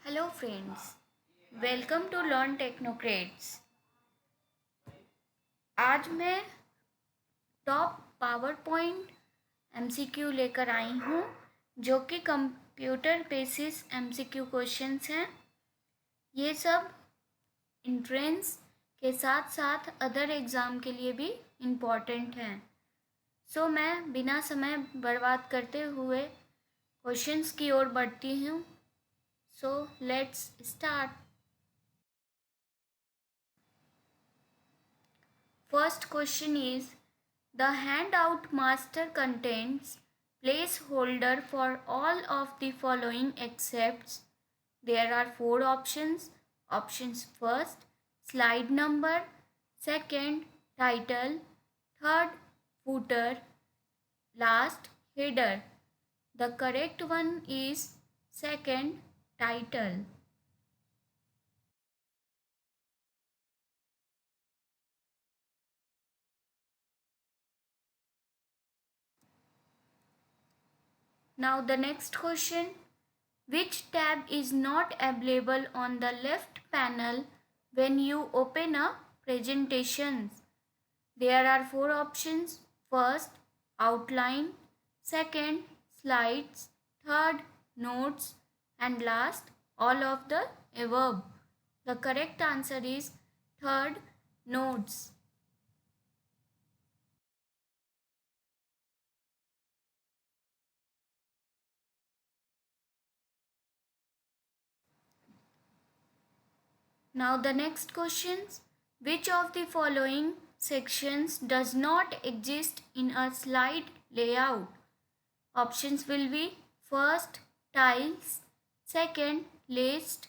Hello friends, welcome to learn technocrats. आज मैं top power point MCQ लेकर आई हूँ जो कि कंप्यूटर बेसिस एमसीक्यू क्वेश्चंस हैं। ये सब इंट्रेंस के साथ साथ अदर एग्ज़ाम के लिए भी इम्पॉर्टेंट हैं। सो मैं बिना समय बर्बाद करते हुए क्वेश्चंस की ओर बढ़ती हूँ। So let's start. First question is, the handout master contains placeholder for all of the following excepts. There are four options. Options: first, slide number; second, title; third, footer; last, header. The correct one is second, title. Now the next question. Which tab is not available on the left panel when you open a presentation? There are four options. First, outline; second, slides; third, notes; and last, all of the above. The correct answer is third, notes. Now the next questions. Which of the following sections does not exist in a slide layout? Options will be: first, tiles; second, list;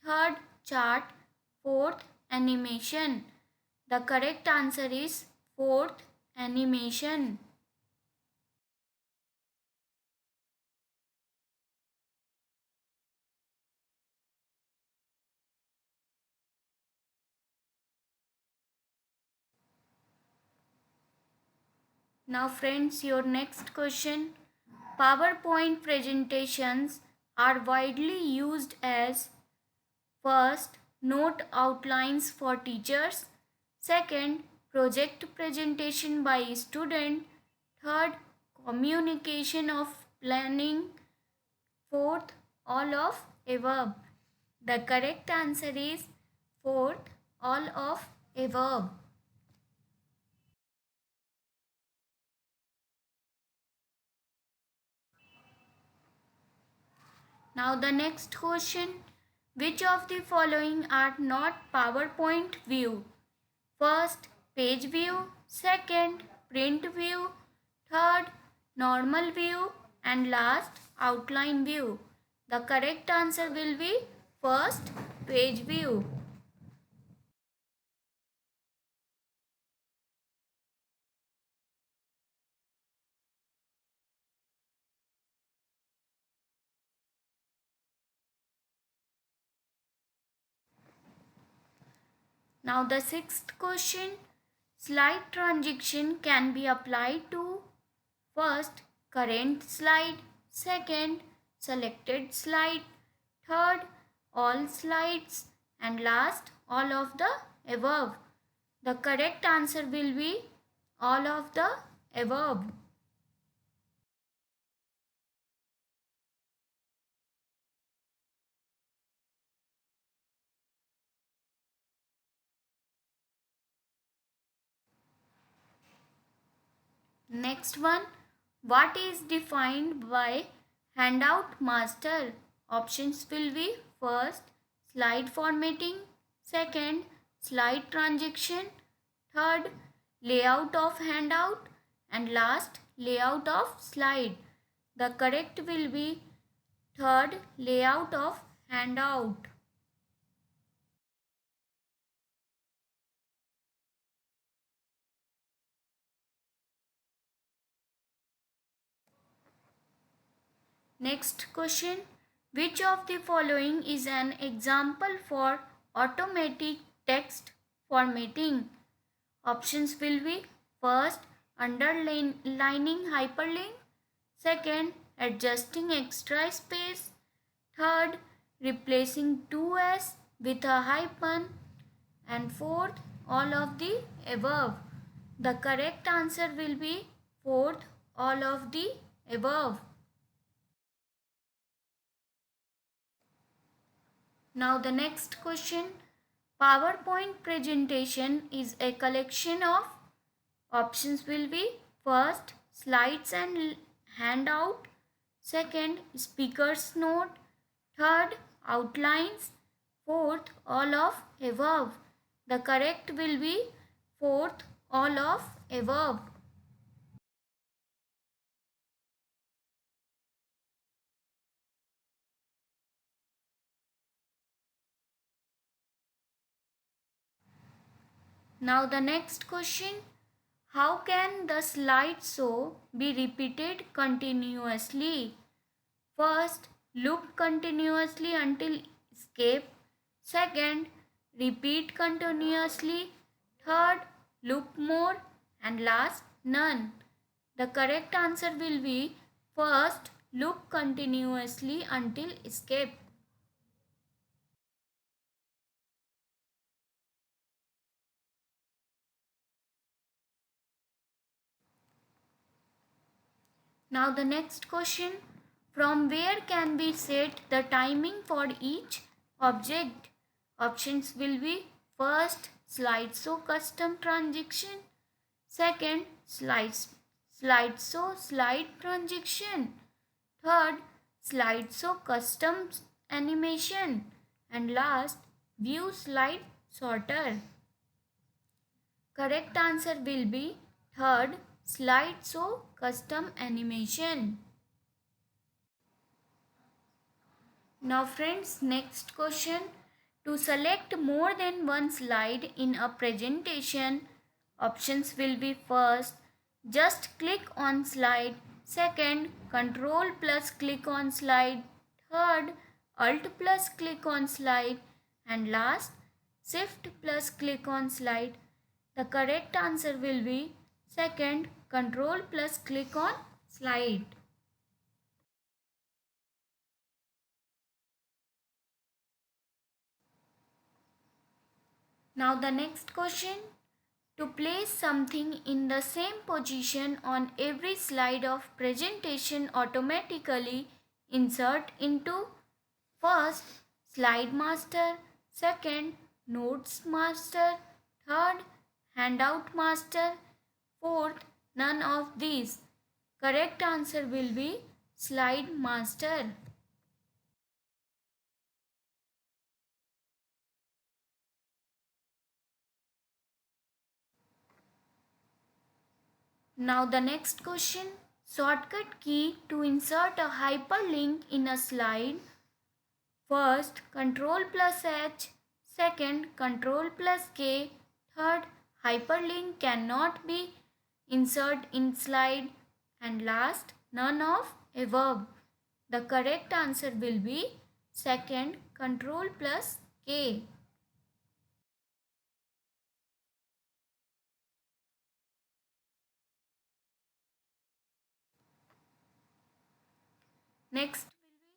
third, chart; fourth, animation. The correct answer is fourth, animation. Now friends, your next question. PowerPoint presentations are widely used as: first, note outlines for teachers; second, project presentation by student; third, communication of planning; fourth, all of above. The correct answer is fourth, all of above. Now the next question. Which of the following are not PowerPoint view? First, page view; second, print view; third, normal view; and last, outline view. The correct answer will be first, page view. Now the sixth question. Slide transition can be applied to: first, current slide; second, selected slide; third, all slides; and last, all of the above. The correct answer will be all of the above. Next one. What is defined by handout master? Options will be: first, slide formatting; second, slide transition; third, layout of handout; and last, layout of slide. The correct will be third, layout of handout. Next question. Which of the following is an example for automatic text formatting? Options will be: first, underlining hyperlink; second, adjusting extra space; third, replacing 2s with a hyphen, and fourth, all of the above. The correct answer will be fourth, all of the above. Now the next question. PowerPoint presentation is a collection of options will be first, slides and handout, second, speaker's note, third, outlines, fourth, all of above. The correct will be fourth, all of above. Now the next question. How can the slideshow be repeated continuously? First, loop continuously until escape. Second, repeat continuously. Third, loop more. And last, none. The correct answer will be first, loop continuously until escape. Now the next question. From where can we set the timing for each object? Options will be first, slideshow custom transition. Second, slideshow slide transition. Third, slideshow custom animation. And last, view slide sorter. Correct answer will be third, slideshow custom animation. Now friends, next question. To select more than one slide in a presentation, options will be first, just click on slide. Second, control plus click on slide. Third, alt plus click on slide. And last, shift plus click on slide. The correct answer will be second, control plus click on slide. Now the next question. To place something in the same position on every slide of presentation automatically, insert into first, slide master, second, notes master, third, handout master, fourth, none of these. Correct answer will be slide master. Now the next question. Shortcut key to insert a hyperlink in a slide. First, Ctrl plus H. Second, Ctrl plus K. Third, hyperlink cannot be inserted in slide. And last, none of above. The correct answer will be second, Ctrl plus K. Next will be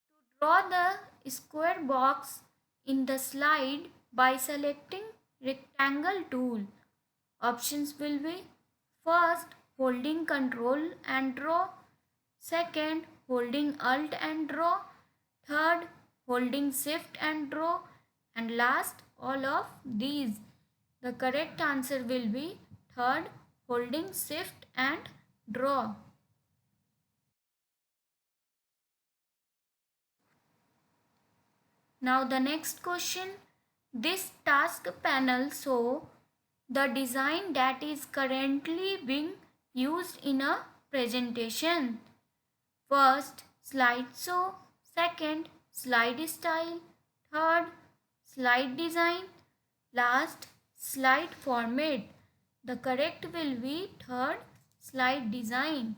to draw the square box in the slide by selecting rectangle tool. Options will be first, holding Ctrl and draw. Second, holding alt and draw. Third, holding shift and draw. And last, all of these. The correct answer will be third, holding shift and draw. Now the next question. This task panel shows the design that is currently being used in a presentation. First, slideshow. Second, slide style. Third, slide design. Last, slide format. The correct will be third, slide design.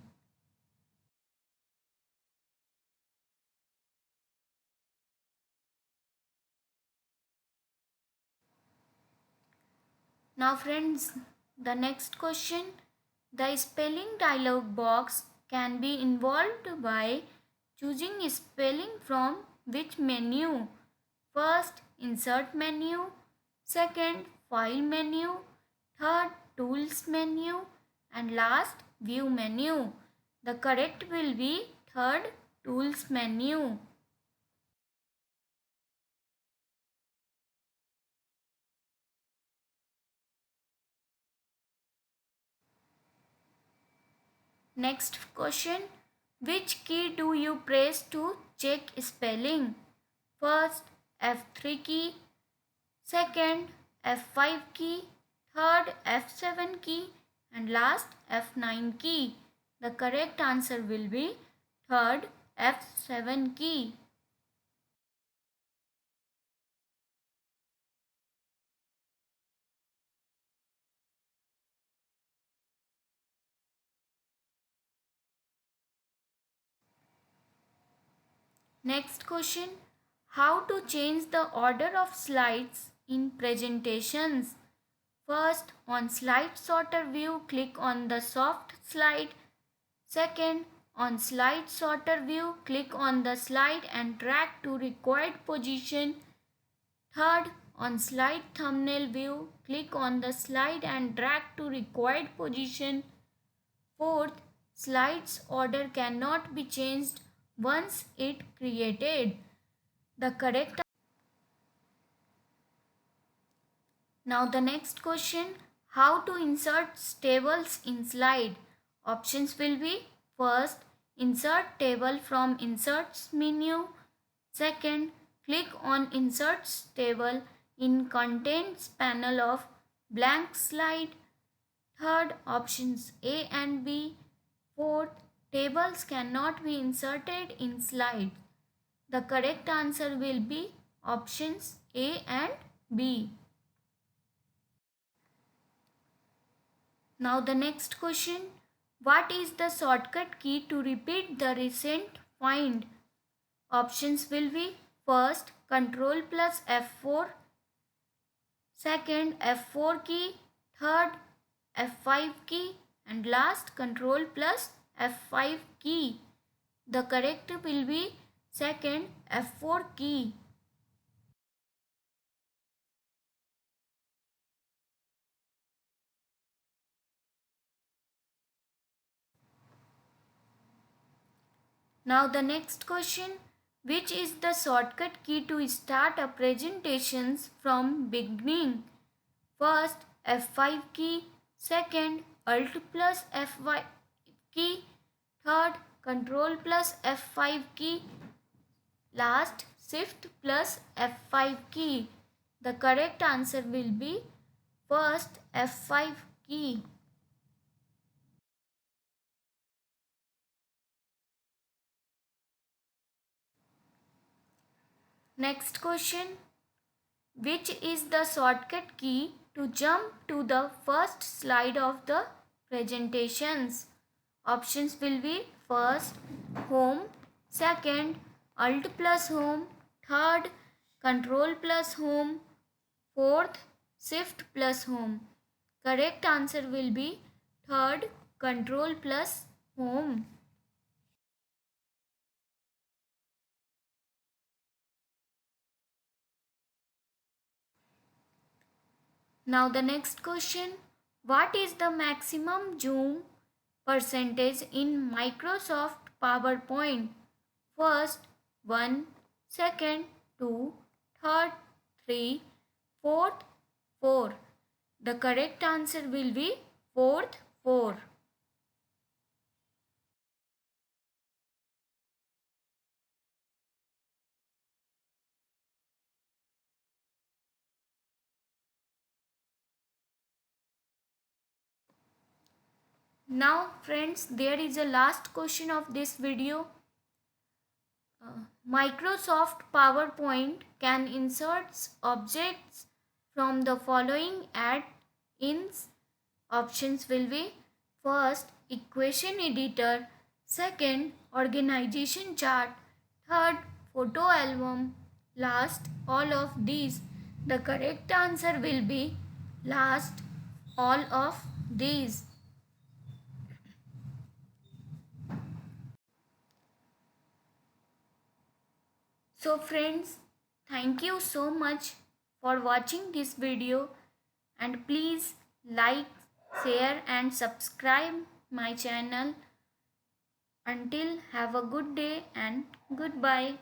Now friends, the next question. The spelling dialog box can be involved by choosing spelling from which menu? First, insert menu. Second, file menu. Third, tools menu. And last, view menu. The correct will be third, tools menu. Next question. Which key do you press to check spelling? First, F3 key. Second, F5 key. Third, F7 key. And last, F9 key. The correct answer will be third, F7 key. Next question. How to change the order of slides in presentations? First, on slide sorter view, click on the soft slide. Second, on slide sorter view, click on the slide and drag to required position. Third, on slide thumbnail view, click on the slide and drag to required position. Fourth, slides order cannot be changed once it created. The correct. Now the next question, how to insert tables in slide? Options will be first, insert table from inserts menu. Second, click on inserts table in contents panel of blank slide. Third, options A and B. Fourth, tables cannot be inserted in slide. The correct answer will be options A and B. Now the next question, what is the shortcut key to repeat the recent find? Options will be first, Ctrl plus F4, second, F4 key, third, F5 key, and last, Ctrl plus F5 key. The correct will be second, F4 key. Now the next question, which is the shortcut key to start a presentation from beginning? First, F5 key, second, Alt plus F5 key, third, Ctrl plus F5 key, last, Shift plus F5 key. The correct answer will be first, F5 key. Next question, which is the shortcut key to jump to the first slide of the presentations? Options will be first, home, second, alt plus home, third, control plus home, fourth, shift plus home. Correct answer will be third, control plus home. Now the next question, what is the maximum zoom percentage in Microsoft PowerPoint? First, 1, second, 2, third, 3, fourth, 4. The correct answer will be fourth, 4. Now friends, there is a last question of this video. Microsoft PowerPoint can insert objects from the following add-ins. Options will be first, equation editor, second, organization chart, third, photo album, last, all of these. The correct answer will be last, all of these. So friends, thank you so much for watching this video, and please like, share and subscribe my channel. Until have a good day and goodbye.